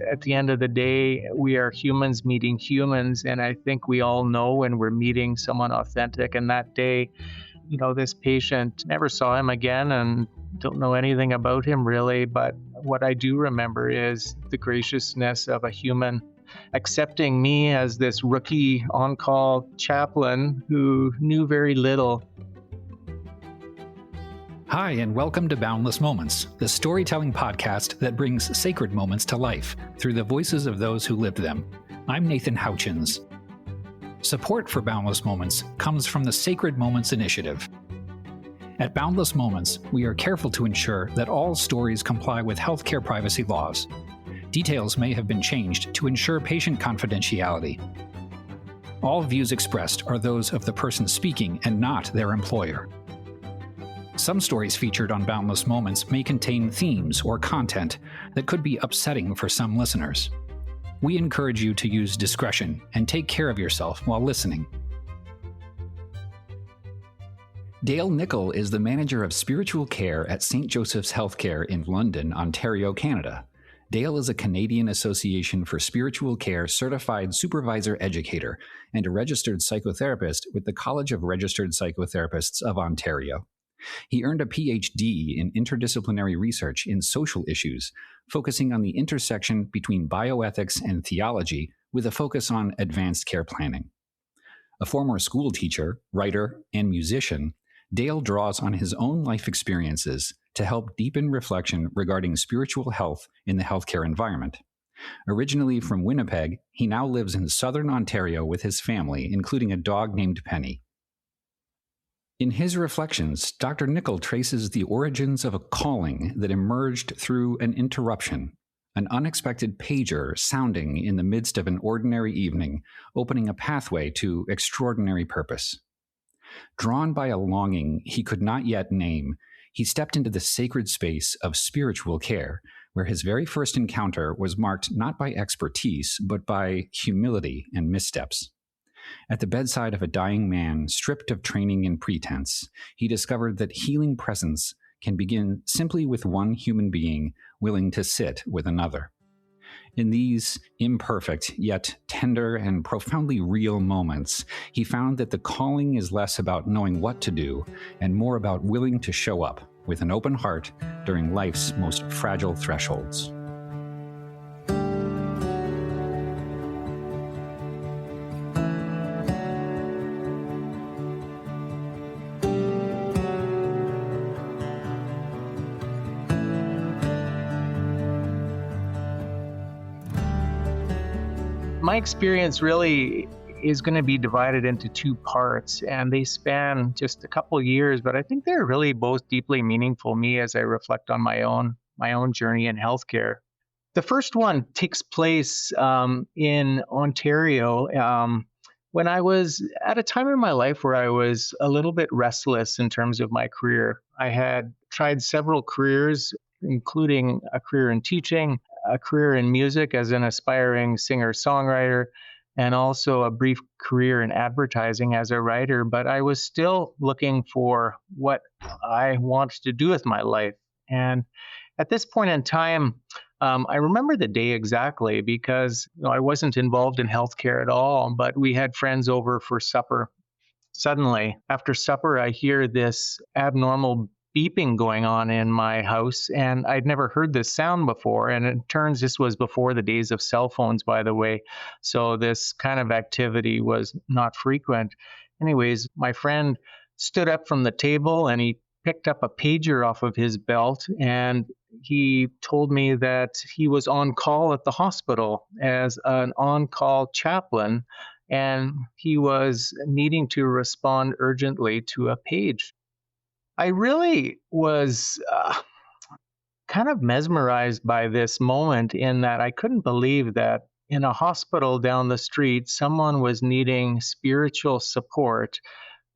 at the end of the day, we are humans meeting humans. And I think we all know when we're meeting someone authentic. And that day, this patient, never saw him again and don't know anything about him really. But what I do remember is the graciousness of a human accepting me as this rookie on-call chaplain who knew very little. Hi, and welcome to Boundless Moments, the storytelling podcast that brings sacred moments to life through the voices of those who lived them. I'm Nathan Houchins. Support for Boundless Moments comes from the Sacred Moments Initiative. At Boundless Moments, we are careful to ensure that all stories comply with healthcare privacy laws. Details may have been changed to ensure patient confidentiality. All views expressed are those of the person speaking and not their employer. Some stories featured on Boundless Moments may contain themes or content that could be upsetting for some listeners. We encourage you to use discretion and take care of yourself while listening. Dale Nikkel is the manager of spiritual care at St. Joseph's Healthcare in London, Ontario, Canada. Dale is a Canadian Association for Spiritual Care certified supervisor educator and a registered psychotherapist with the College of Registered Psychotherapists of Ontario. He earned a PhD in interdisciplinary research in social issues, focusing on the intersection between bioethics and theology with a focus on advanced care planning. A former school teacher, writer, and musician, Dale draws on his own life experiences to help deepen reflection regarding spiritual health in the healthcare environment. Originally from Winnipeg, he now lives in southern Ontario with his family, including a dog named Penny. In his reflections, Dr. Nikkel traces the origins of a calling that emerged through an interruption, an unexpected pager sounding in the midst of an ordinary evening, opening a pathway to extraordinary purpose. Drawn by a longing he could not yet name, he stepped into the sacred space of spiritual care, where his very first encounter was marked not by expertise, but by humility and missteps. At the bedside of a dying man stripped of training and pretense, he discovered that healing presence can begin simply with one human being willing to sit with another. In these imperfect, yet tender and profoundly real moments, he found that the calling is less about knowing what to do and more about willing to show up with an open heart during life's most fragile thresholds. My experience really is going to be divided into two parts, and they span just a couple years, but I think they're really both deeply meaningful to me as I reflect on my own journey in healthcare. The first one takes place in Ontario when I was at a time in my life where I was a little bit restless in terms of my career. I had tried several careers, including a career in teaching, a career in music as an aspiring singer-songwriter, and also a brief career in advertising as a writer. But I was still looking for what I wanted to do with my life. And at this point in time, I remember the day exactly because I wasn't involved in healthcare at all, but we had friends over for supper. Suddenly, after supper, I hear this abnormal beeping going on in my house, and I'd never heard this sound before. And it turns this was before the days of cell phones, by the way. So this kind of activity was not frequent. Anyways, my friend stood up from the table and he picked up a pager off of his belt, and he told me that he was on call at the hospital as an on-call chaplain, and he was needing to respond urgently to a page. I really was kind of mesmerized by this moment in that I couldn't believe that in a hospital down the street, someone was needing spiritual support.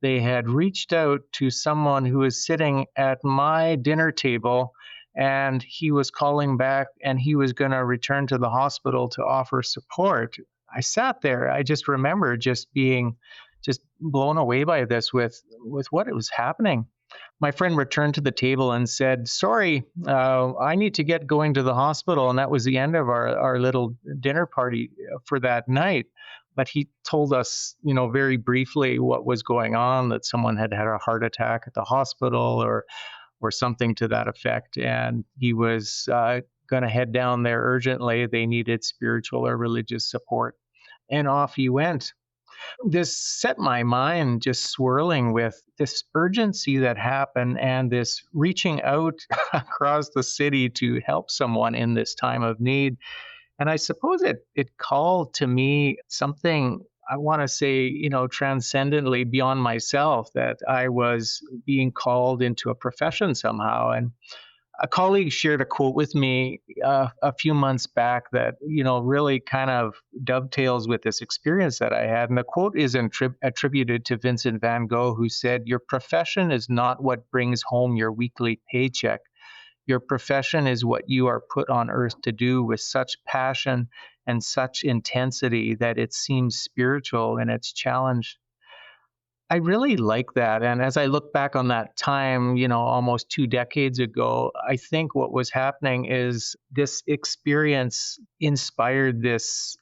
They had reached out to someone who was sitting at my dinner table, and he was calling back and he was going to return to the hospital to offer support. I sat there. I just remember just being blown away by this with what was happening. My friend returned to the table and said, "Sorry, I need to get going to the hospital." And that was the end of our little dinner party for that night. But he told us, very briefly what was going on, that someone had had a heart attack at the hospital or something to that effect. And he was going to head down there urgently. They needed spiritual or religious support. And off he went. This set my mind just swirling with this urgency that happened and this reaching out across the city to help someone in this time of need. And I suppose it called to me something, I want to say, transcendently beyond myself, that I was being called into a profession somehow. And a colleague shared a quote with me a few months back that really kind of dovetails with this experience that I had. And the quote is attributed to Vincent van Gogh, who said, "Your profession is not what brings home your weekly paycheck. Your profession is what you are put on earth to do with such passion and such intensity that it seems spiritual in its challenge." I really like that. And as I look back on that time, almost 2 decades ago, I think what was happening is this experience inspired this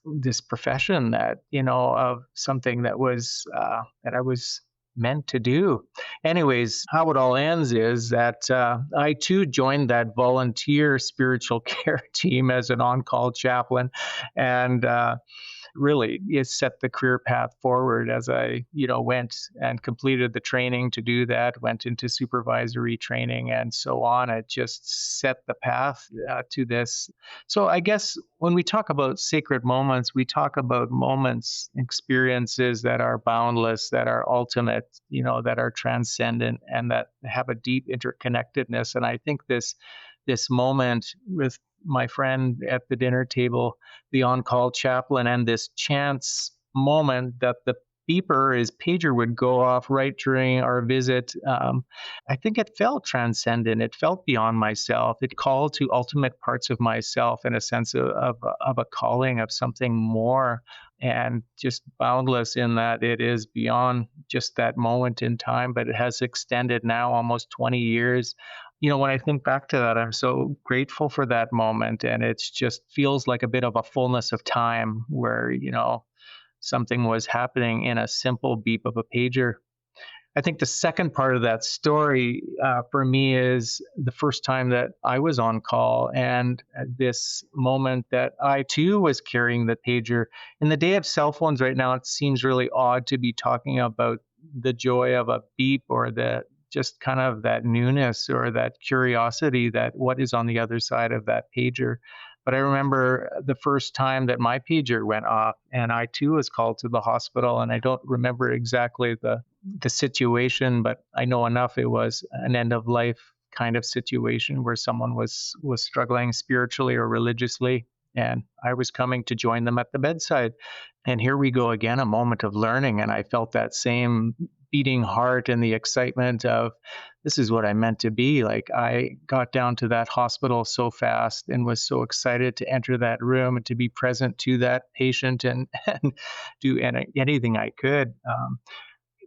profession that, of something that I was meant to do. Anyways, how it all ends is that I too joined that volunteer spiritual care team as an on-call chaplain. And really it set the career path forward as I, went and completed the training to do that, went into supervisory training and so on. It just set the path to this. So I guess when we talk about sacred moments, we talk about moments, experiences that are boundless, that are ultimate, that are transcendent and that have a deep interconnectedness. And I think this moment with my friend at the dinner table, the on-call chaplain, and this chance moment that the his pager would go off right during our visit. I think it felt transcendent. It felt beyond myself. It called to ultimate parts of myself in a sense of a calling of something more, and just boundless in that it is beyond just that moment in time, but it has extended now almost 20 years. When I think back to that, I'm so grateful for that moment. And it's just feels like a bit of a fullness of time where, something was happening in a simple beep of a pager. I think the second part of that story for me is the first time that I was on call, and this moment that I too was carrying the pager. In the day of cell phones right now, it seems really odd to be talking about the joy of a beep or the just kind of that newness or that curiosity that what is on the other side of that pager. But I remember the first time that my pager went off and I too was called to the hospital, and I don't remember exactly the situation, but I know enough. It was an end of life kind of situation where someone was struggling spiritually or religiously, and I was coming to join them at the bedside. And here we go again, a moment of learning, and I felt that same beating heart and the excitement of this is what I meant to be. Like, I got down to that hospital so fast and was so excited to enter that room and to be present to that patient and do anything I could.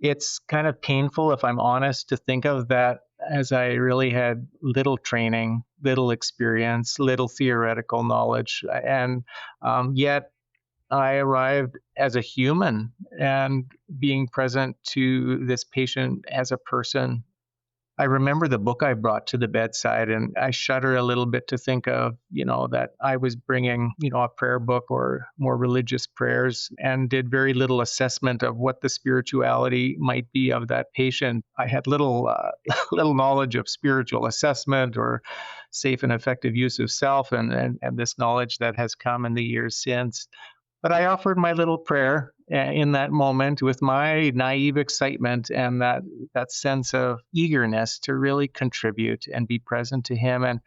It's kind of painful, if I'm honest, to think of that as I really had little training, little experience, little theoretical knowledge, and yet I arrived as a human and being present to this patient as a person. I remember the book I brought to the bedside, and I shudder a little bit to think of, that I was bringing, a prayer book or more religious prayers, and did very little assessment of what the spirituality might be of that patient. I had little, little knowledge of spiritual assessment or safe and effective use of self, and this knowledge that has come in the years since. But I offered my little prayer in that moment with my naive excitement and that sense of eagerness to really contribute and be present to him. And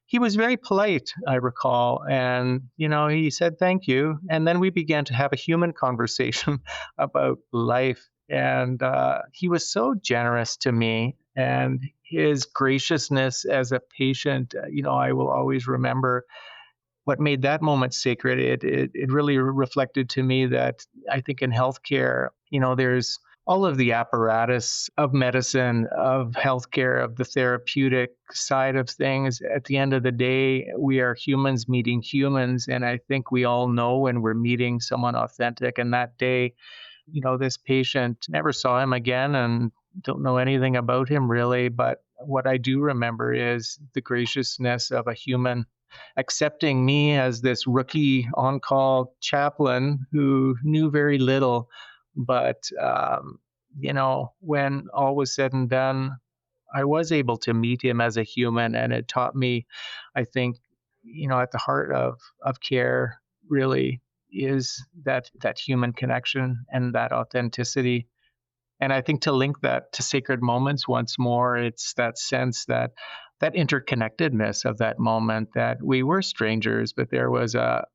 he was very polite, I recall. And, he said, "Thank you." And then we began to have a human conversation about life. And he was so generous to me. And his graciousness as a patient, I will always remember. What made that moment sacred, it really reflected to me that I think in healthcare, there's all of the apparatus of medicine, of healthcare, of the therapeutic side of things. At the end of the day, we are humans meeting humans. And I think we all know when we're meeting someone authentic. And that day, this patient, never saw him again and don't know anything about him really. But what I do remember is the graciousness of a human accepting me as this rookie on call chaplain who knew very little. But, when all was said and done, I was able to meet him as a human, and it taught me, I think, at the heart of care really is that human connection and that authenticity. And I think to link that to sacred moments once more, it's that sense that interconnectedness of that moment, that we were strangers, but there was a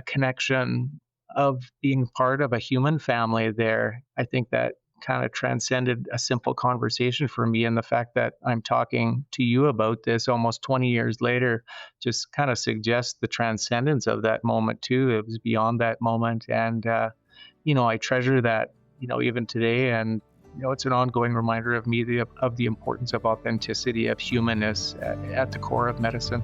connection of being part of a human family there. I think that kind of transcended a simple conversation for me. And the fact that I'm talking to you about this almost 20 years later just kind of suggests the transcendence of that moment too. It was beyond that moment. And, I treasure that, even today. And it's an ongoing reminder of me of the importance of authenticity, of humanness at the core of medicine.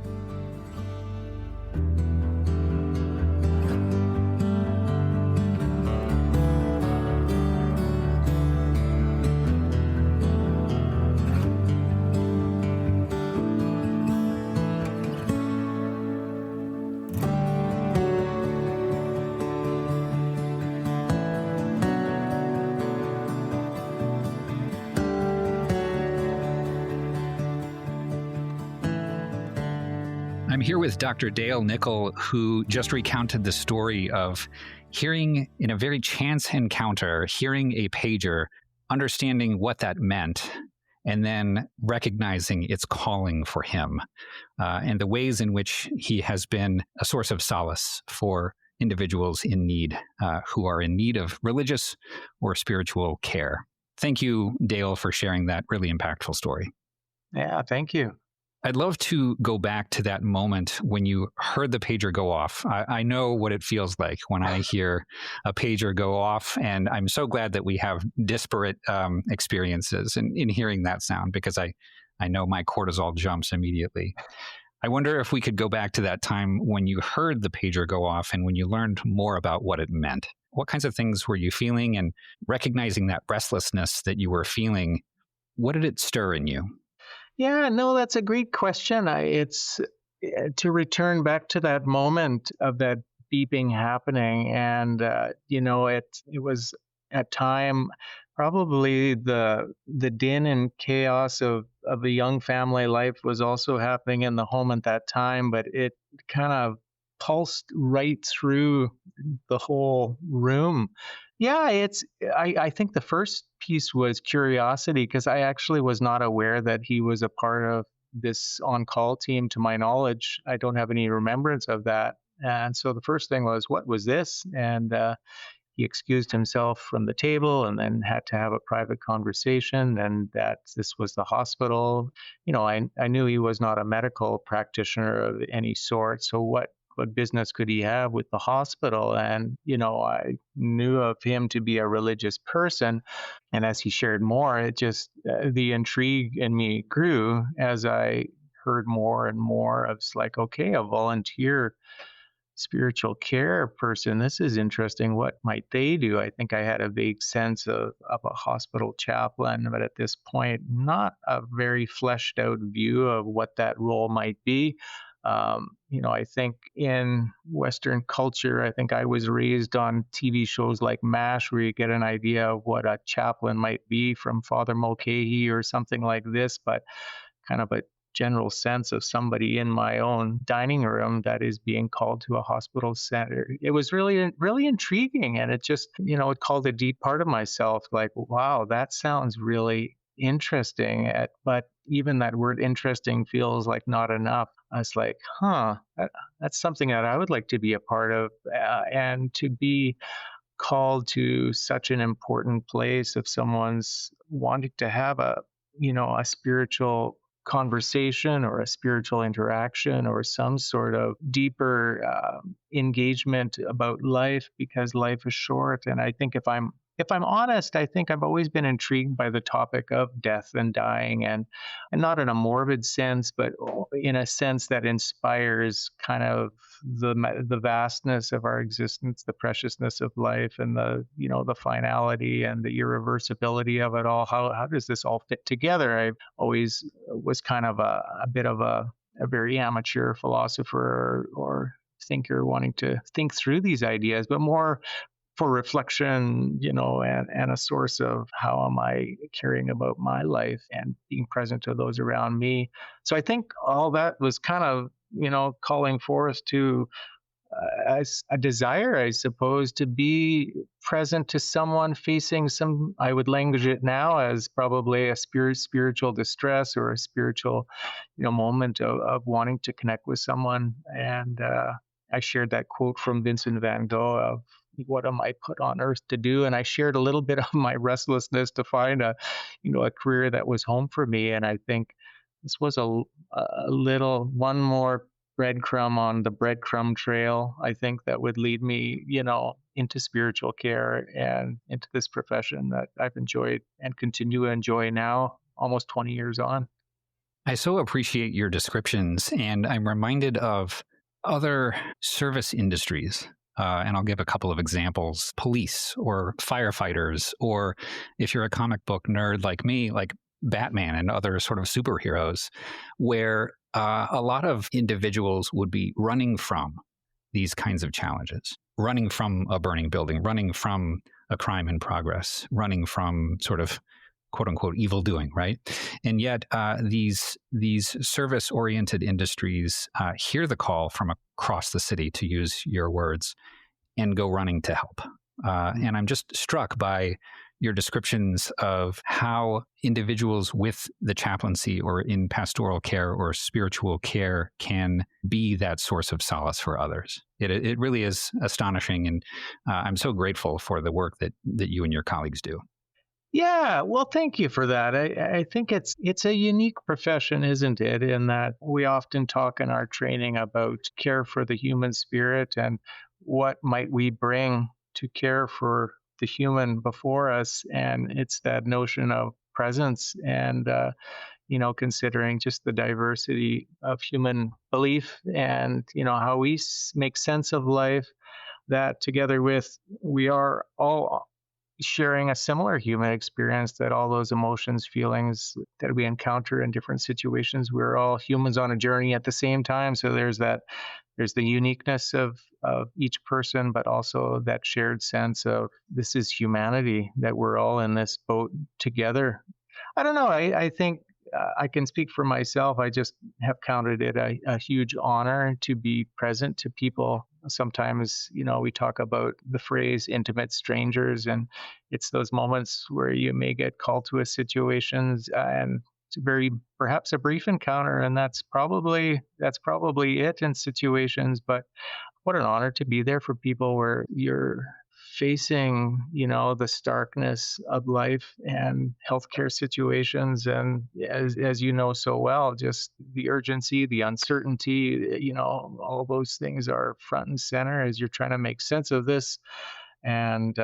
I'm here with Dr. Dale Nikkel, who just recounted the story of hearing, in a very chance encounter, hearing a pager, understanding what that meant, and then recognizing its calling for him, and the ways in which he has been a source of solace for individuals in need, who are in need of religious or spiritual care. Thank you, Dale, for sharing that really impactful story. Yeah, thank you. I'd love to go back to that moment when you heard the pager go off. I know what it feels like when I hear a pager go off, and I'm so glad that we have disparate experiences in hearing that sound, because I know my cortisol jumps immediately. I wonder if we could go back to that time when you heard the pager go off and when you learned more about what it meant. What kinds of things were you feeling? And recognizing that restlessness that you were feeling, what did it stir in you? Yeah, no, that's a great question. It's to return back to that moment of that beeping happening, and it was at time probably the din and chaos of a young family life was also happening in the home at that time, but it kind of pulsed right through the whole room. Yeah, I think the first piece was curiosity, because I actually was not aware that he was a part of this on-call team. To my knowledge, I don't have any remembrance of that. And so the first thing was, what was this? And he excused himself from the table and then had to have a private conversation, and that this was the hospital. I knew he was not a medical practitioner of any sort. So what business could he have with the hospital? And, I knew of him to be a religious person. And as he shared more, it just, the intrigue in me grew as I heard more and more. I was like, okay, a volunteer spiritual care person, this is interesting. What might they do? I think I had a vague sense of a hospital chaplain, but at this point, not a very fleshed out view of what that role might be. I think in Western culture, I think I was raised on TV shows like MASH, where you get an idea of what a chaplain might be from Father Mulcahy or something like this, but kind of a general sense of somebody in my own dining room that is being called to a hospital center. It was really, really intriguing. And it just, it called a deep part of myself, like, wow, that sounds really interesting. But even that word interesting feels like not enough. I was like, that's something that I would like to be a part of, and to be called to such an important place of someone's wanting to have a spiritual conversation or a spiritual interaction or some sort of deeper engagement about life, because life is short. And I think if I'm if I'm honest, I think I've always been intrigued by the topic of death and dying, and not in a morbid sense, but in a sense that inspires kind of the vastness of our existence, the preciousness of life, and the finality and the irreversibility of it all. How does this all fit together? I always was kind of a bit of a very amateur philosopher or thinker wanting to think through these ideas, but more for reflection, and a source of how am I caring about my life and being present to those around me. So I think all that was kind of, calling forth to as a desire, I suppose, to be present to someone facing some, I would language it now as probably a spiritual distress or a spiritual, moment of wanting to connect with someone. And I shared that quote from Vincent van Gogh of, what am I put on earth to do? And I shared a little bit of my restlessness to find a career that was home for me. And I think this was a little one more breadcrumb on the breadcrumb trail, I think, that would lead me, into spiritual care and into this profession that I've enjoyed and continue to enjoy now, almost 20 years on. I so appreciate your descriptions, and I'm reminded of other service industries. And I'll give a couple of examples: police or firefighters, or if you're a comic book nerd like me, like Batman and other sort of superheroes, where a lot of individuals would be running from these kinds of challenges, running from a burning building, running from a crime in progress, running from sort of quote unquote evil doing, right? And yet these service oriented industries hear the call from across the city, to use your words, and go running to help. And I'm just struck by your descriptions of how individuals with the chaplaincy or in pastoral care or spiritual care can be that source of solace for others. It really is astonishing, and I'm so grateful for the work that you and your colleagues do. Yeah, well, thank you for that. I think it's a unique profession, isn't it? In that we often talk in our training about care for the human spirit and what might we bring to care for the human before us, and it's that notion of presence and considering just the diversity of human belief and how we make sense of life. That together with we are all sharing a similar human experience, that all those emotions, feelings that we encounter in different situations, we're all humans on a journey at the same time. So there's the uniqueness of each person, but also that shared sense of this is humanity, that we're all in this boat together. I don't know. I think I can speak for myself. I just have counted it a huge honor to be present to people. Sometimes, we talk about the phrase intimate strangers, and it's those moments where you may get called to a situation and it's perhaps a brief encounter, and that's probably it in situations. But what an honor to be there for people where you're facing, the starkness of life and healthcare situations. And as you know so well, just the urgency, the uncertainty, all those things are front and center as you're trying to make sense of this and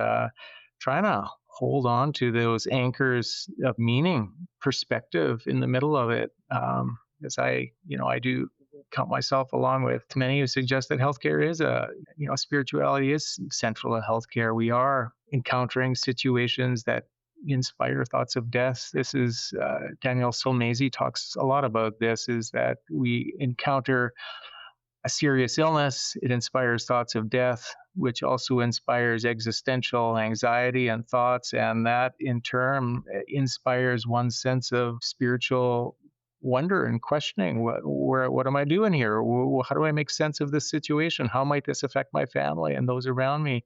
trying to hold on to those anchors of meaning, perspective in the middle of it. As I do count myself along with many who suggest that healthcare is spirituality is central to healthcare. We are encountering situations that inspire thoughts of death. This is Daniel Sulmazy talks a lot about this, is that we encounter a serious illness, it inspires thoughts of death, which also inspires existential anxiety and thoughts, and that in turn inspires one sense of spiritual wonder and questioning. What am I doing here? How do I make sense of this situation? How might this affect my family and those around me?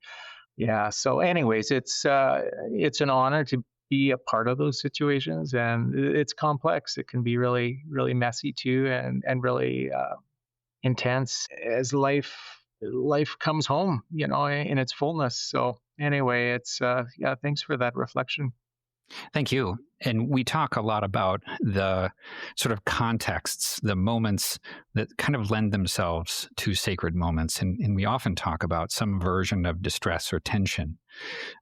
Yeah. So, anyways, it's an honor to be a part of those situations, and it's complex. It can be really, really messy too, and really intense as life comes home, in its fullness. So, anyway, it's yeah. Thanks for that reflection. Thank you. And we talk a lot about the sort of contexts, the moments that kind of lend themselves to sacred moments. And we often talk about some version of distress or tension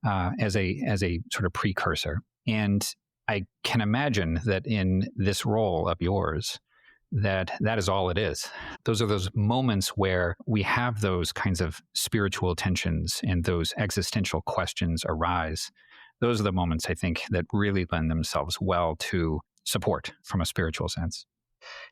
as a sort of precursor. And I can imagine that in this role of yours, that is all it is. Those are those moments where we have those kinds of spiritual tensions and those existential questions arise. Those are the moments I think that really lend themselves well to support from a spiritual sense.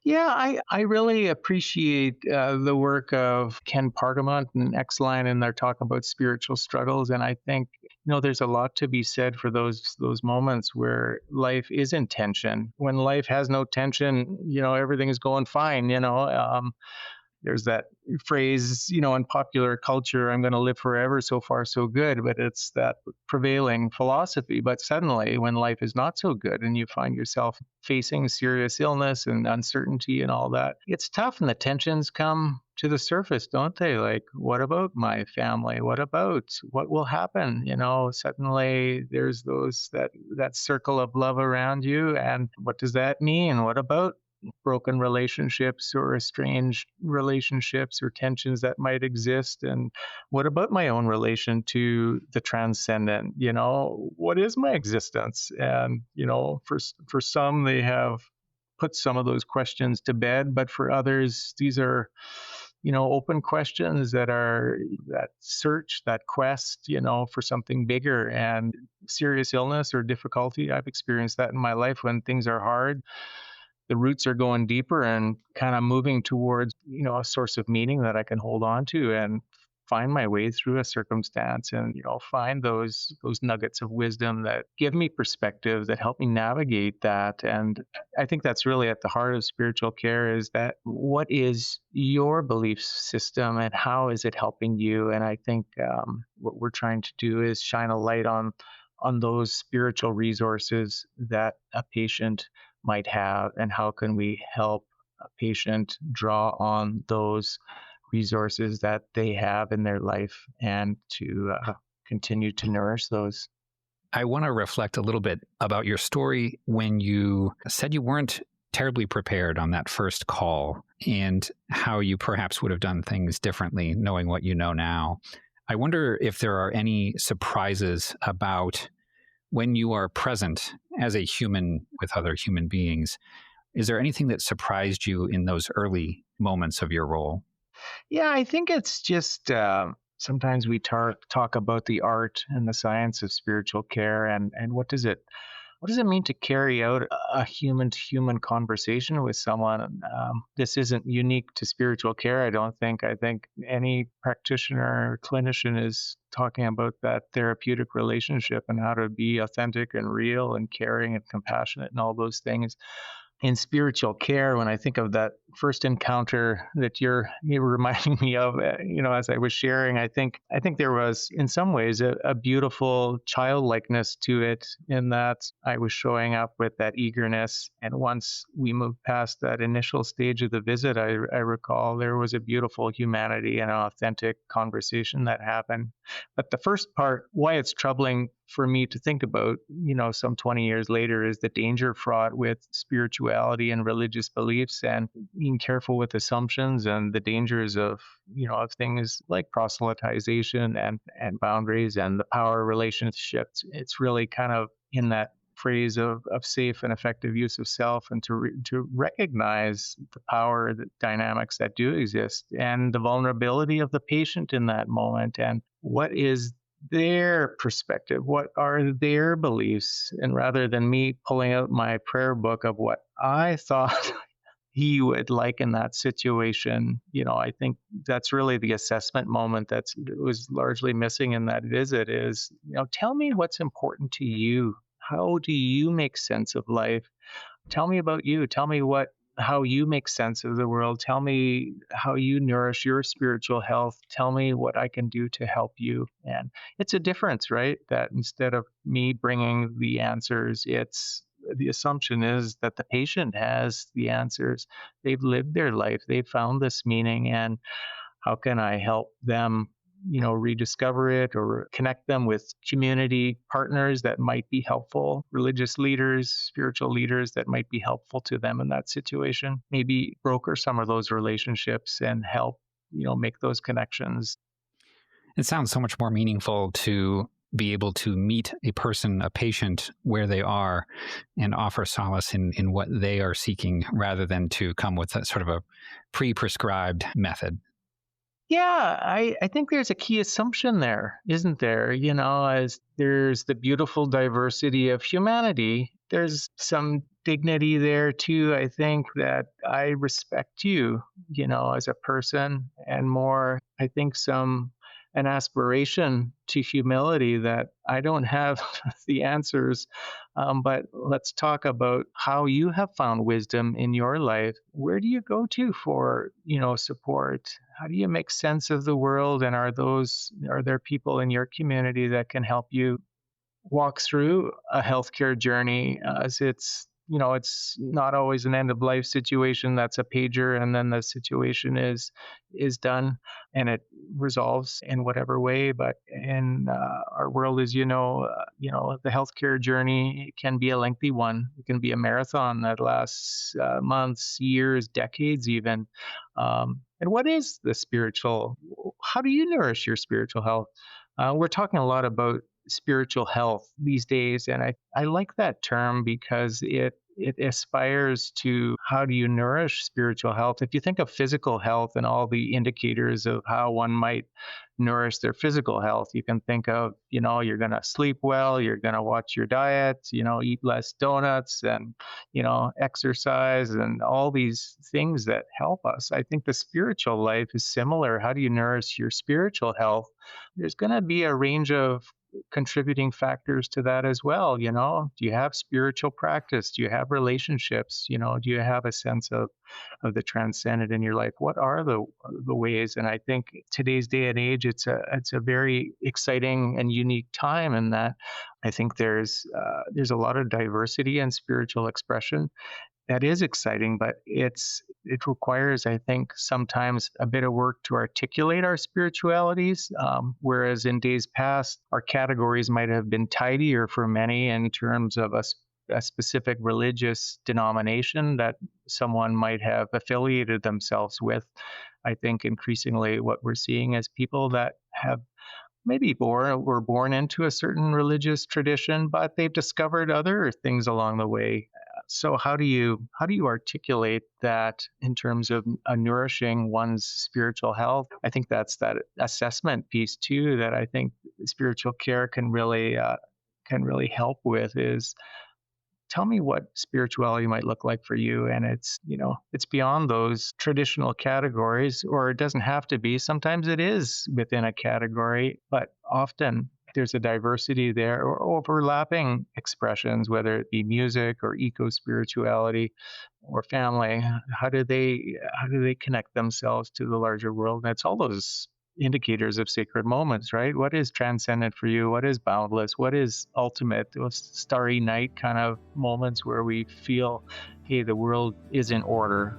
Yeah, I really appreciate the work of Ken Pargamont and X-Line and their talk about spiritual struggles. And I think, there's a lot to be said for those moments where life is in tension. When life has no tension, everything is going fine. There's that phrase, in popular culture, I'm going to live forever, so far so good, but it's that prevailing philosophy. But suddenly, when life is not so good and you find yourself facing serious illness and uncertainty and all that, it's tough, and the tensions come to the surface, don't they? Like, what about my family? What will happen? Suddenly there's that circle of love around you, and what does that mean? What about broken relationships or estranged relationships or tensions that might exist? And what about my own relation to the transcendent? What is my existence? And for some, they have put some of those questions to bed, but for others, these are open questions that search, that quest, for something bigger. And serious illness or difficulty, I've experienced that in my life. When things are hard, the roots are going deeper and kind of moving towards, a source of meaning that I can hold on to and find my way through a circumstance, and, find those nuggets of wisdom that give me perspective, that help me navigate that. And I think that's really at the heart of spiritual care, is that what is your belief system and how is it helping you? And I think what we're trying to do is shine a light on those spiritual resources that a patient might have, and how can we help a patient draw on those resources that they have in their life, and to continue to nourish those. I want to reflect a little bit about your story when you said you weren't terribly prepared on that first call, and how you perhaps would have done things differently knowing what you know now. I wonder if there are any surprises about when you are present as a human with other human beings. Is there anything that surprised you in those early moments of your role? Yeah, I think it's just sometimes we talk about the art and the science of spiritual care, and what does it mean to carry out a human to human conversation with someone? This isn't unique to spiritual care, I don't think. I think any practitioner or clinician is talking about that therapeutic relationship and how to be authentic and real and caring and compassionate and all those things. In spiritual care, when I think of that first encounter that you were reminding me of, as I was sharing, I think there was in some ways a beautiful childlikeness to it, in that I was showing up with that eagerness. And once we moved past that initial stage of the visit, I recall there was a beautiful humanity and an authentic conversation that happened. But the first part, why it's troubling for me to think about, some 20 years later, is the danger fraught with spirituality and religious beliefs, and being careful with assumptions, and the dangers of things like proselytization and boundaries and the power relationships. It's really kind of in that phrase of safe and effective use of self, and to recognize the power, the dynamics that do exist, and the vulnerability of the patient in that moment, and what is their perspective, what are their beliefs. And rather than me pulling out my prayer book of what I thought he would like in that situation, I think that's really the assessment moment that was largely missing in that visit. Is, tell me what's important to you. How do you make sense of life? Tell me about you. Tell me how you make sense of the world. Tell me how you nourish your spiritual health. Tell me what I can do to help you. And it's a difference, right? That instead of me bringing the answers, the assumption is that the patient has the answers. They've lived their life. They've found this meaning. And how can I help them rediscover it or connect them with community partners that might be helpful, religious leaders, spiritual leaders that might be helpful to them in that situation. Maybe broker some of those relationships and help, make those connections. It sounds so much more meaningful to be able to meet a person, a patient, where they are and offer solace in what they are seeking rather than to come with a sort of a pre-prescribed method. Yeah, I think there's a key assumption there, isn't there? As there's the beautiful diversity of humanity, there's some dignity there too. I think that I respect you, as a person, and more, I think an aspiration to humility that I don't have the answers. But let's talk about how you have found wisdom in your life. Where do you go to for, support? How do you make sense of the world? And are there people in your community that can help you walk through a healthcare journey, as it's not always an end of life situation that's a pager and then the situation is done and it resolves in whatever way. But in our world, as the healthcare journey can be a lengthy one. It can be a marathon that lasts months, years, decades even. And what is the spiritual? How do you nourish your spiritual health? We're talking a lot about spiritual health these days, and I like that term because it aspires to how do you nourish spiritual health. If you think of physical health and all the indicators of how one might nourish their physical health, you can think of, you're going to sleep well, you're going to watch your diet, eat less donuts and, exercise and all these things that help us. I think the spiritual life is similar. How do you nourish your spiritual health? There's going to be a range of contributing factors to that as well. Do you have spiritual practice? Do you have relationships? Do you have a sense of the transcendent in your life? What are the ways? And I think today's day and age, it's a very exciting and unique time in that I think there's a lot of diversity in spiritual expression. That is exciting, but it requires, I think, sometimes a bit of work to articulate our spiritualities. Whereas in days past, our categories might have been tidier for many in terms of a specific religious denomination that someone might have affiliated themselves with. I think increasingly what we're seeing is people that have maybe were born into a certain religious tradition, but they've discovered other things along the way. So how do you articulate that in terms of nourishing one's spiritual health? I think that's that assessment piece too that I think spiritual care can really help with. Is tell me what spirituality might look like for you. And it's beyond those traditional categories, or it doesn't have to be. Sometimes it is within a category, but often there's a diversity there or overlapping expressions, whether it be music or eco-spirituality or family. How do they connect themselves to the larger world? And it's all those indicators of sacred moments, right? What is transcendent for you? What is boundless? What is ultimate? Those starry night kind of moments where we feel, hey, the world is in order.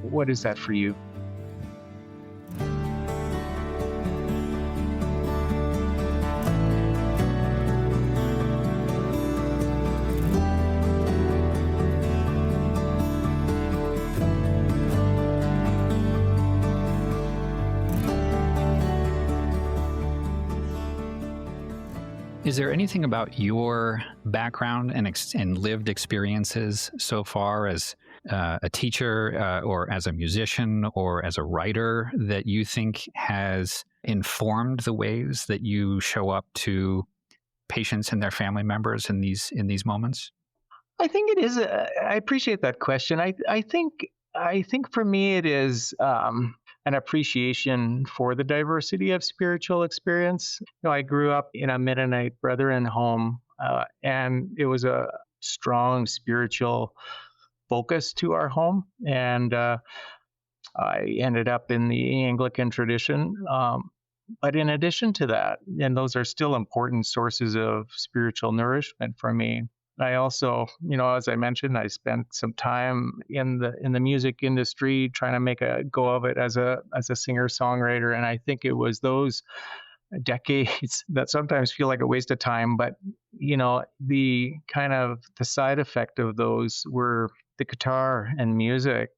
What is that for you? Is there anything about your background and lived experiences so far as a teacher or as a musician or as a writer that you think has informed the ways that you show up to patients and their family members in these moments? I think it is. I appreciate that question. I think for me it is an appreciation for the diversity of spiritual experience. I grew up in a Mennonite Brethren home, and it was a strong spiritual focus to our home. And I ended up in the Anglican tradition. But in addition to that, and those are still important sources of spiritual nourishment for me, I also, as I mentioned, I spent some time in the music industry trying to make a go of it as a singer songwriter, and I think it was those decades that sometimes feel like a waste of time. But the kind of the side effect of those were the guitar and music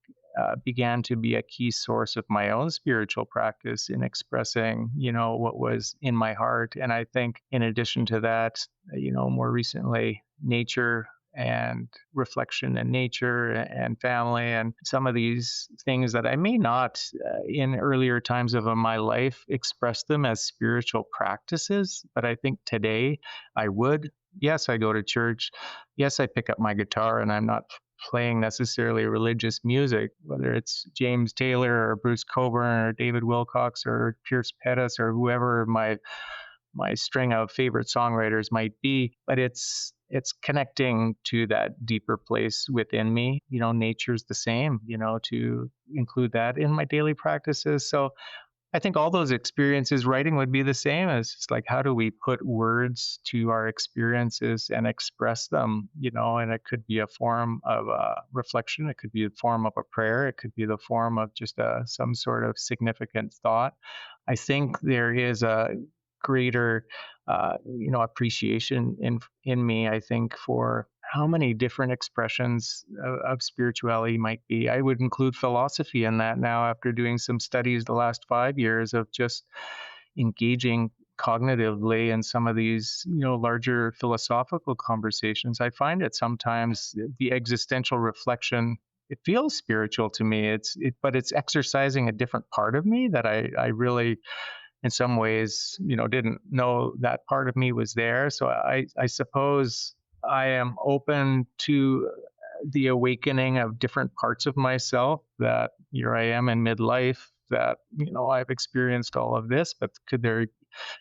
began to be a key source of my own spiritual practice in expressing, what was in my heart. And I think in addition to that, more recently, nature and reflection and nature and family and some of these things that I may not in earlier times of my life express them as spiritual practices, but I think today I would. Yes, I go to church. Yes, I pick up my guitar, and I'm not playing necessarily religious music, whether it's James Taylor or Bruce Cockburn or David Wilcox or Pierce Pettis or whoever my string of favorite songwriters might be, but it's connecting to that deeper place within me. Nature's the same, to include that in my daily practices. So I think all those experiences, writing would be the same. As just like, how do we put words to our experiences and express them, and it could be a form of reflection. It could be a form of a prayer. It could be the form of just some sort of significant thought. I think there is a greater, appreciation in me, I think, for how many different expressions of spirituality might be. I would include philosophy in that now after doing some studies the last 5 years of just engaging cognitively in some of these, larger philosophical conversations. I find it sometimes the existential reflection, it feels spiritual to me. But it's exercising a different part of me that I really, in some ways, didn't know that part of me was there. So I suppose I am open to the awakening of different parts of myself, that here I am in midlife, that, I've experienced all of this, but could there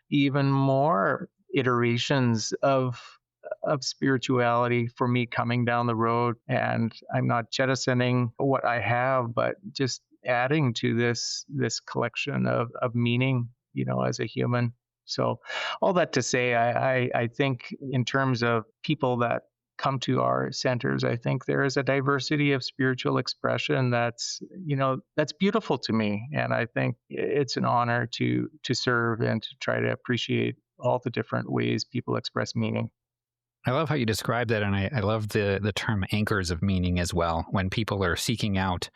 even more iterations of spirituality for me coming down the road? And I'm not jettisoning what I have, but just adding to this collection of meaning, as a human. So all that to say, I think in terms of people that come to our centers, I think there is a diversity of spiritual expression that's beautiful to me. And I think it's an honor to serve and to try to appreciate all the different ways people express meaning. I love how you describe that, and I love the term anchors of meaning as well. When people are seeking out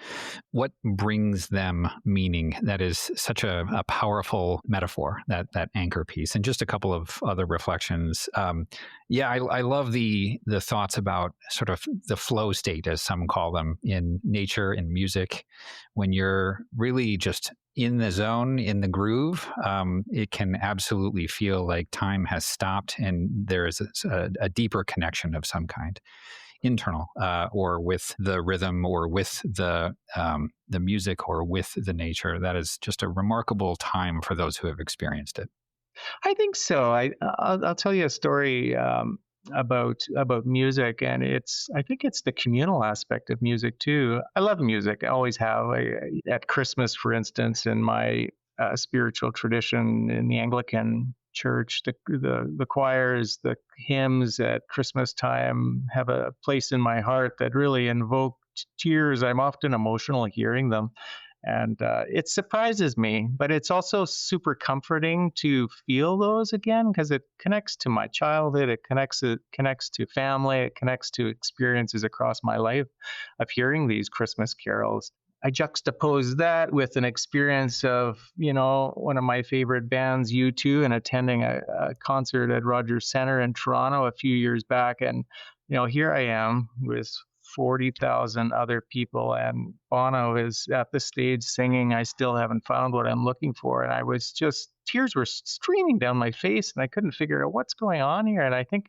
what brings them meaning, that is such a powerful metaphor, that anchor piece. And just a couple of other reflections. I love the thoughts about sort of the flow state, as some call them, in nature and music. When you're really just in the zone, in the groove, it can absolutely feel like time has stopped and there is a deeper connection of some kind, internal, or with the rhythm, or with the music, or with the nature. That is just a remarkable time for those who have experienced it. I think so. I'll tell you a story about music, and I think it's the communal aspect of music too. I love music. I always have. At Christmas, for instance, in my spiritual tradition in the Anglican Church, the choirs, the hymns at Christmas time have a place in my heart that really invoke tears. I'm often emotional hearing them. And it surprises me, but it's also super comforting to feel those again, because it connects to my childhood, it connects to family, it connects to experiences across my life of hearing these Christmas carols. I juxtapose that with an experience of, one of my favorite bands, U2, and attending a concert at Rogers Centre in Toronto a few years back. And, here I am with 40,000 other people, and Bono is at the stage singing "I Still Haven't Found What I'm Looking For," and I was just, tears were streaming down my face, and I couldn't figure out what's going on here. And I think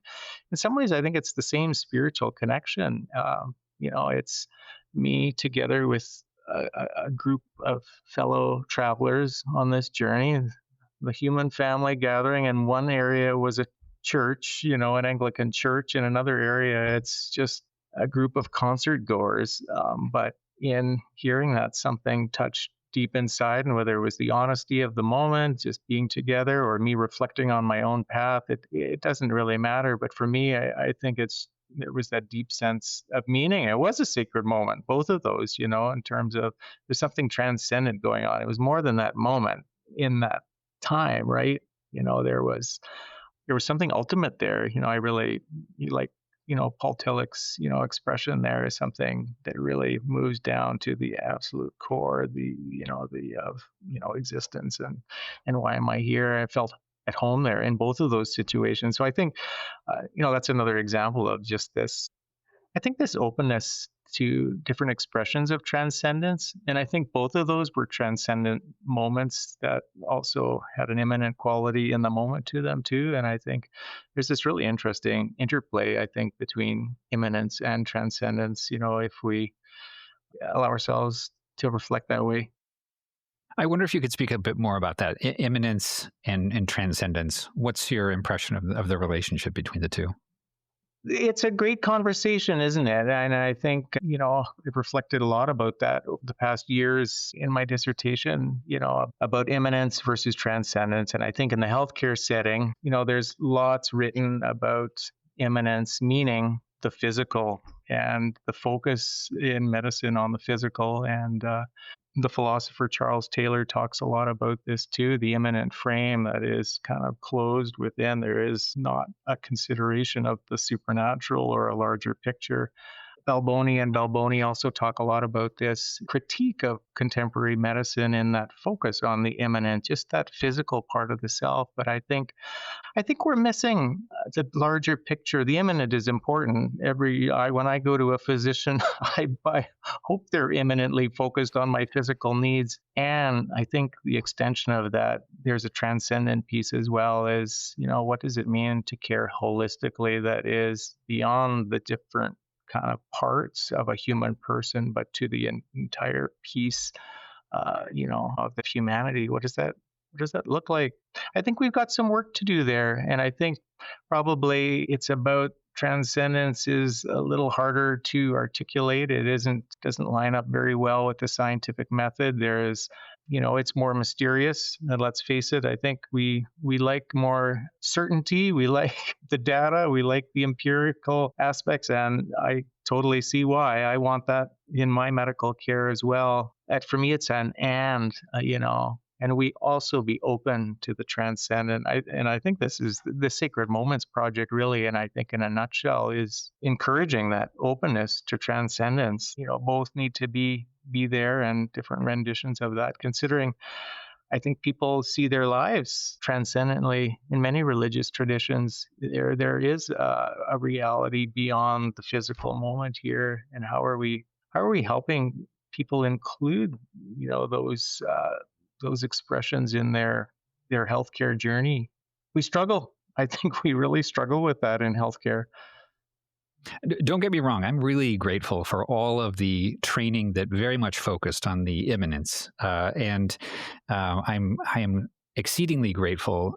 in some ways, I think it's the same spiritual connection. It's me together with a group of fellow travelers on this journey. The human family gathering in one area was a church, an Anglican church. In another area, it's just a group of concert goers. But in hearing that, something touched deep inside, and whether it was the honesty of the moment, just being together, or me reflecting on my own path, it doesn't really matter. But for me, I think it's there was that deep sense of meaning. It was a sacred moment, both of those, in terms of there's something transcendent going on. It was more than that moment in that time, right? There was something ultimate there. I really like, Paul Tillich's, expression there is something that really moves down to the absolute core, the of, existence and why am I here? I felt at home there in both of those situations. So I think, that's another example of just this, I think this openness to different expressions of transcendence. And I think both of those were transcendent moments that also had an immanent quality in the moment to them too. And I think there's this really interesting interplay, I think, between immanence and transcendence, if we allow ourselves to reflect that way. I wonder if you could speak a bit more about that immanence and transcendence. What's your impression of the relationship between the two? It's a great conversation, isn't it? And I think, I've reflected a lot about that over the past years in my dissertation, about immanence versus transcendence. And I think in the healthcare setting, there's lots written about immanence, meaning the physical and the focus in medicine on the physical. And the philosopher Charles Taylor talks a lot about this too, the immanent frame that is kind of closed within. There is not a consideration of the supernatural or a larger picture. Balboni also talk a lot about this critique of contemporary medicine and that focus on the immanent, just that physical part of the self. But I think we're missing the larger picture. The immanent is important. When I go to a physician, I hope they're immanently focused on my physical needs. And I think the extension of that, there's a transcendent piece as well as, what does it mean to care holistically that is beyond the different kind of parts of a human person, but to the entire piece, of the humanity. What does that look like? I think we've got some work to do there, and I think probably it's about transcendence is a little harder to articulate. It doesn't line up very well with the scientific method. There is, it's more mysterious. And let's face it, I think we like more certainty. We like the data. We like the empirical aspects, and I totally see why. I want that in my medical care as well. For me, it's and we also be open to the transcendent. I think this is the Sacred Moments Project, really, and I think in a nutshell is encouraging that openness to transcendence. Both need to be there, and different renditions of that, considering I think people see their lives transcendently in many religious traditions. There is a reality beyond the physical moment here, and how are we helping people include those expressions in their healthcare journey? We struggle. I think we really struggle with that in healthcare. Don't get me wrong. I'm really grateful for all of the training that very much focused on the immanence, and I am exceedingly grateful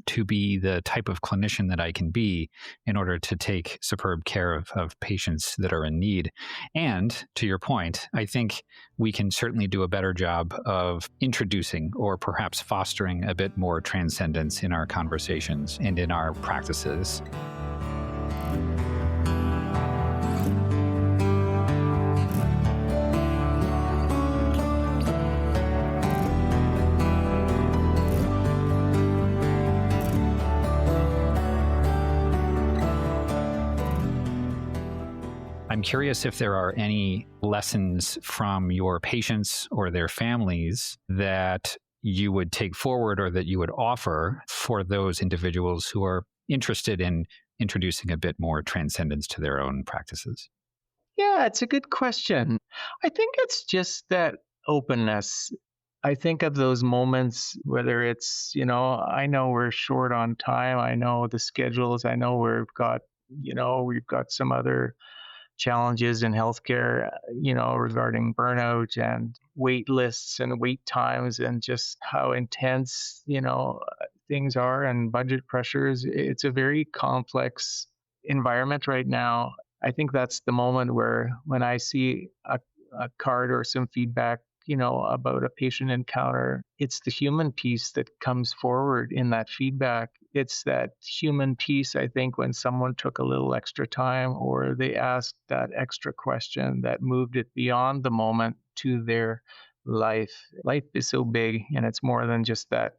to be the type of clinician that I can be in order to take superb care of patients that are in need. And to your point, I think we can certainly do a better job of introducing or perhaps fostering a bit more transcendence in our conversations and in our practices. I'm curious if there are any lessons from your patients or their families that you would take forward or that you would offer for those individuals who are interested in introducing a bit more transcendence to their own practices. Yeah, it's a good question. I think it's just that openness. I think of those moments, whether it's, I know we're short on time. I know the schedules. I know we've got some other challenges in healthcare, regarding burnout and wait lists and wait times and just how intense, things are and budget pressures. It's a very complex environment right now. I think that's the moment when I see a card or some feedback about a patient encounter, it's the human piece that comes forward in that feedback. It's that human piece, I think, when someone took a little extra time or they asked that extra question that moved it beyond the moment to their life. Life is so big, and it's more than just that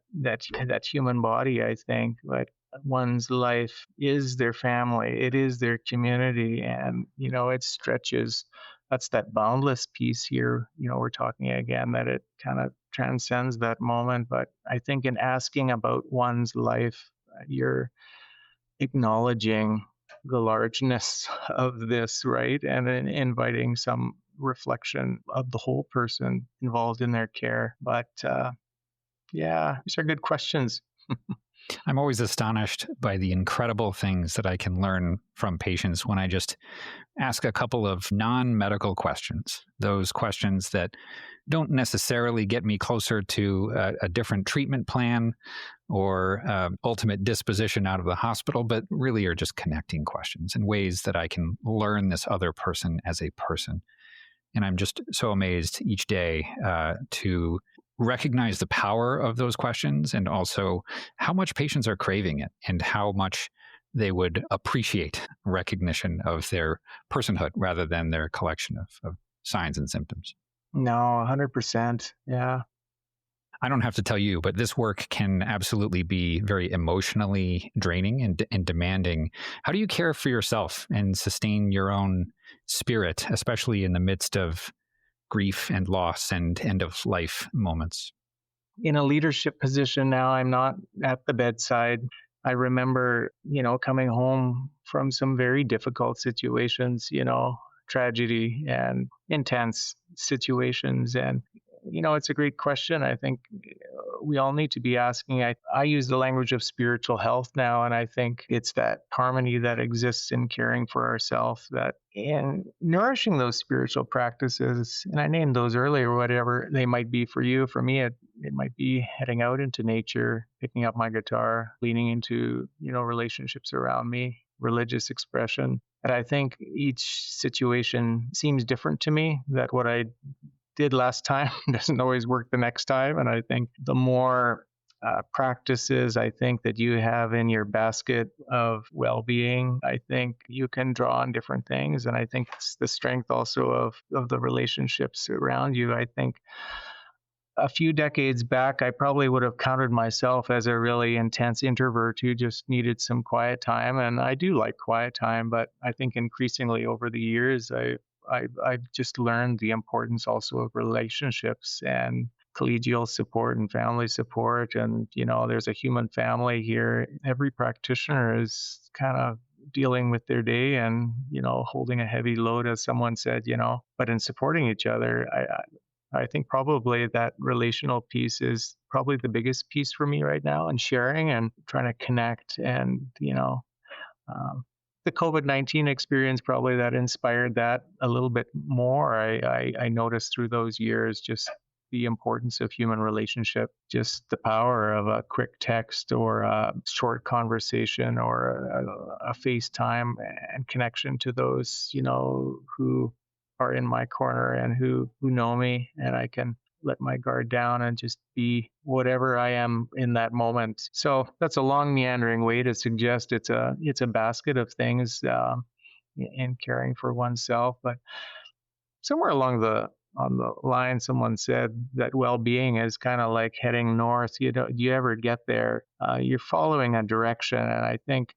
human body, I think. But one's life is their family, it is their community, and it stretches. That's that boundless piece here. We're talking again that it kind of transcends that moment. But I think in asking about one's life, you're acknowledging the largeness of this, right? And then inviting some reflection of the whole person involved in their care. But yeah, these are good questions. I'm always astonished by the incredible things that I can learn from patients when I just ask a couple of non-medical questions, those questions that don't necessarily get me closer to a different treatment plan or ultimate disposition out of the hospital, but really are just connecting questions in ways that I can learn this other person as a person. And I'm just so amazed each day to recognize the power of those questions and also how much patients are craving it and how much they would appreciate recognition of their personhood rather than their collection of signs and symptoms. No, 100%. Yeah. I don't have to tell you, but this work can absolutely be very emotionally draining and demanding. How do you care for yourself and sustain your own spirit, especially in the midst of grief and loss and end of life moments? In a leadership position now, I'm not at the bedside. I remember, coming home from some very difficult situations, tragedy and intense situations. And, it's a great question. I think we all need to be asking. I use the language of spiritual health now, and I think it's that harmony that exists in caring for ourselves, that in nourishing those spiritual practices, and I named those earlier, whatever they might be for you. For me, it might be heading out into nature, picking up my guitar, leaning into, relationships around me, religious expression. And I think each situation seems different to me, that what I did last time doesn't always work the next time. And I think the more practices I think that you have in your basket of well-being, I think you can draw on different things. And I think it's the strength also of the relationships around you. I think a few decades back, I probably would have counted myself as a really intense introvert who just needed some quiet time. And I do like quiet time, but I think increasingly over the years, I've just learned the importance also of relationships and collegial support and family support. And, there's a human family here. Every practitioner is kind of dealing with their day and, holding a heavy load, as someone said, but in supporting each other, I think probably that relational piece is probably the biggest piece for me right now, and sharing and trying to connect. And, the COVID-19 experience probably that inspired that a little bit more. I noticed through those years just the importance of human relationship, just the power of a quick text or a short conversation or a FaceTime and connection to those, who are in my corner and who know me, and I can let my guard down and just be whatever I am in that moment. So that's a long meandering way to suggest it's a basket of things in caring for oneself. But somewhere along on the line, someone said that well-being is kind of like heading north. You ever get there, you're following a direction, and I think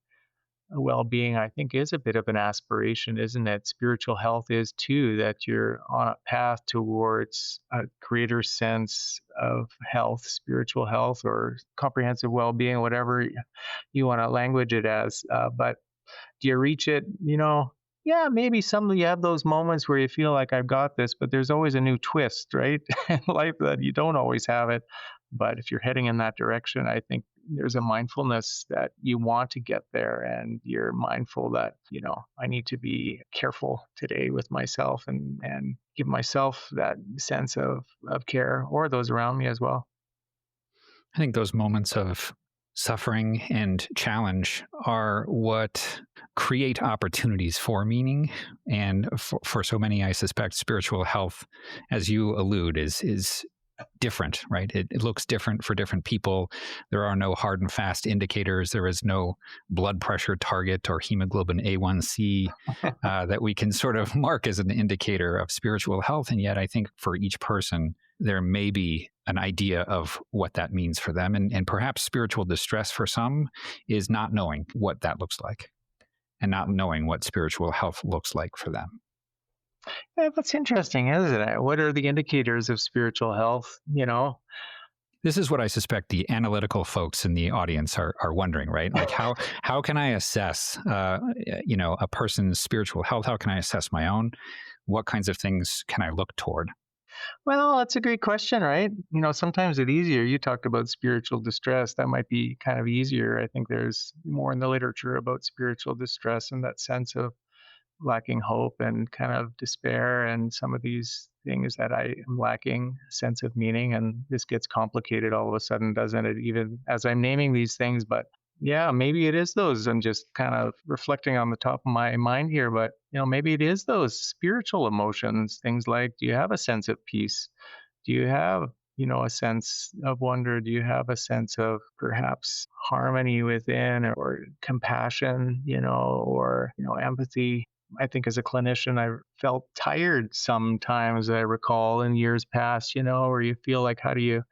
well-being, I think, is a bit of an aspiration, isn't it? Spiritual health is too, that you're on a path towards a greater sense of health, spiritual health, or comprehensive well-being, whatever you want to language it as. But do you reach it? Yeah, maybe some of you have those moments where you feel like I've got this, but there's always a new twist, right? In life that you don't always have it. But if you're heading in that direction, I think there's a mindfulness that you want to get there, and you're mindful that, I need to be careful today with myself and give myself that sense of care, or those around me as well. I think those moments of suffering and challenge are what create opportunities for meaning. And for so many, I suspect spiritual health, as you allude, is different, right? It looks different for different people. There are no hard and fast indicators. There is no blood pressure target or hemoglobin A1C that we can sort of mark as an indicator of spiritual health. And yet I think for each person, there may be an idea of what that means for them. And perhaps spiritual distress for some is not knowing what that looks like and not knowing what spiritual health looks like for them. Yeah, that's interesting, isn't it? What are the indicators of spiritual health? This is what I suspect the analytical folks in the audience are wondering, right? Like how can I assess, a person's spiritual health? How can I assess my own? What kinds of things can I look toward? Well, that's a great question, right? Sometimes it's easier. You talked about spiritual distress. That might be kind of easier. I think there's more in the literature about spiritual distress and that sense of lacking hope and kind of despair and some of these things that I am lacking sense of meaning. And this gets complicated all of a sudden, doesn't it? Even as I'm naming these things, but yeah, maybe it is those. I'm just kind of reflecting on the top of my mind here, but maybe it is those spiritual emotions, things like, do you have a sense of peace? Do you have a sense of wonder? Do you have a sense of perhaps harmony within or compassion, or empathy? I think as a clinician, I felt tired sometimes, I recall in years past, where you feel like, how do you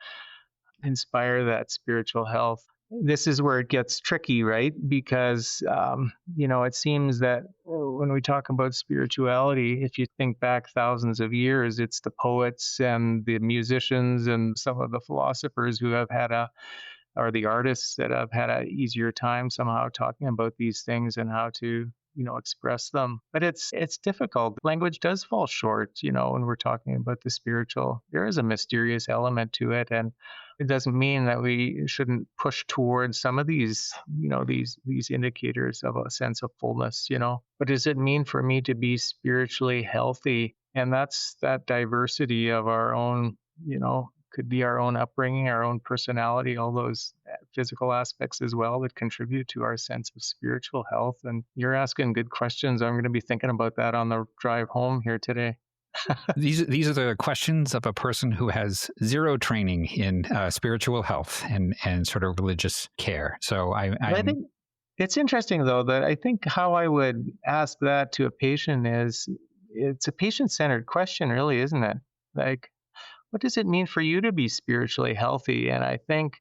inspire that spiritual health? This is where it gets tricky, right? Because, it seems that when we talk about spirituality, if you think back thousands of years, it's the poets and the musicians and some of the philosophers who have had or the artists that have had an easier time somehow talking about these things and how to express them. But it's difficult. Language does fall short, when we're talking about the spiritual. There is a mysterious element to it, and it doesn't mean that we shouldn't push towards some of these, these indicators of a sense of fullness, What does it mean for me to be spiritually healthy? And that's that diversity of our own, could be our own upbringing, our own personality, all those physical aspects as well that contribute to our sense of spiritual health. And you're asking good questions. I'm going to be thinking about that on the drive home here today. These are the questions of a person who has zero training in spiritual health and sort of religious care. So I think it's interesting, though, that I think how I would ask that to a patient is, it's a patient-centered question, really, isn't it? Like, what does it mean for you to be spiritually healthy? And I think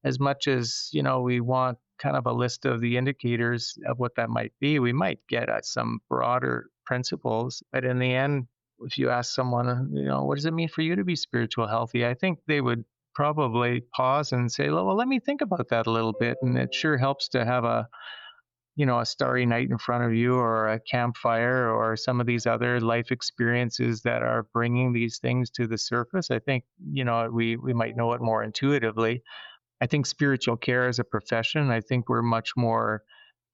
as much as, we want kind of a list of the indicators of what that might be, we might get at some broader principles. But in the end, if you ask someone, what does it mean for you to be spiritual healthy? I think they would probably pause and say, well, let me think about that a little bit. And it sure helps to have a starry night in front of you, or a campfire, or some of these other life experiences that are bringing these things to the surface. I think, we might know it more intuitively. I think spiritual care as a profession, I think we're much more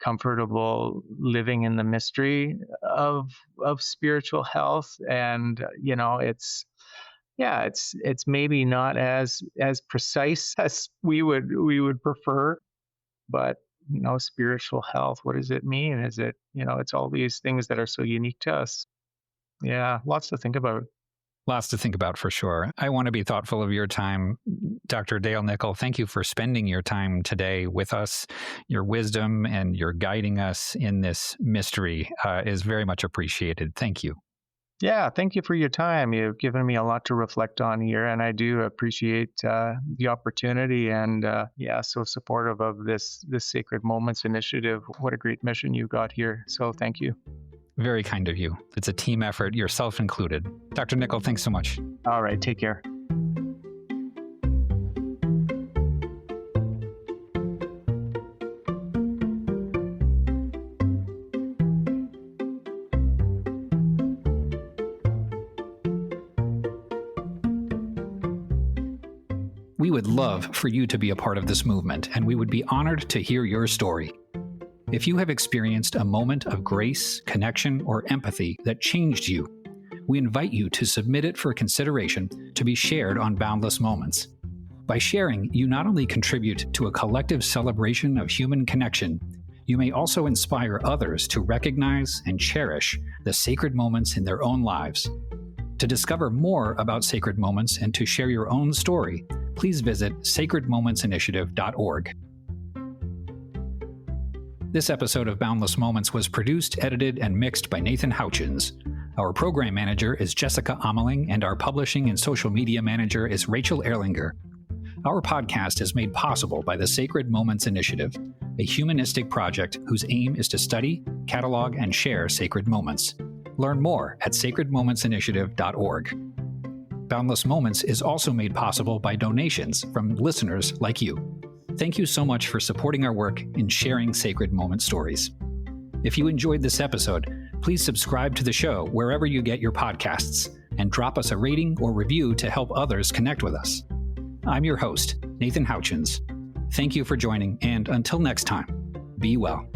comfortable living in the mystery of spiritual health. And, it's maybe not as precise as we would prefer, but spiritual health, what does it mean? Is it, it's all these things that are so unique to us. Yeah, lots to think about. Lots to think about for sure. I want to be thoughtful of your time, Dr. Dale Nikkel. Thank you for spending your time today with us. Your wisdom and your guiding us in this mystery is very much appreciated. Thank you. Yeah, thank you for your time. You've given me a lot to reflect on here, and I do appreciate the opportunity, and so supportive of this Sacred Moments initiative. What a great mission you got here. So thank you. Very kind of you. It's a team effort, yourself included. Dr. Nikkel, thanks so much. All right, take care. We would love for you to be a part of this movement, and we would be honored to hear your story. If you have experienced a moment of grace, connection, or empathy that changed you, we invite you to submit it for consideration to be shared on Boundless Moments. By sharing, you not only contribute to a collective celebration of human connection, you may also inspire others to recognize and cherish the sacred moments in their own lives. To discover more about sacred moments and to share your own story, please visit sacredmomentsinitiative.org. This episode of Boundless Moments was produced, edited, and mixed by Nathan Houchins. Our program manager is Jessica Ameling, and our publishing and social media manager is Rachel Erlinger. Our podcast is made possible by the Sacred Moments Initiative, a humanistic project whose aim is to study, catalog, and share sacred moments. Learn more at sacredmomentsinitiative.org. Boundless Moments is also made possible by donations from listeners like you. Thank you so much for supporting our work in sharing sacred moment stories. If you enjoyed this episode, please subscribe to the show wherever you get your podcasts and drop us a rating or review to help others connect with us. I'm your host, Nathan Houchins. Thank you for joining, and until next time, be well.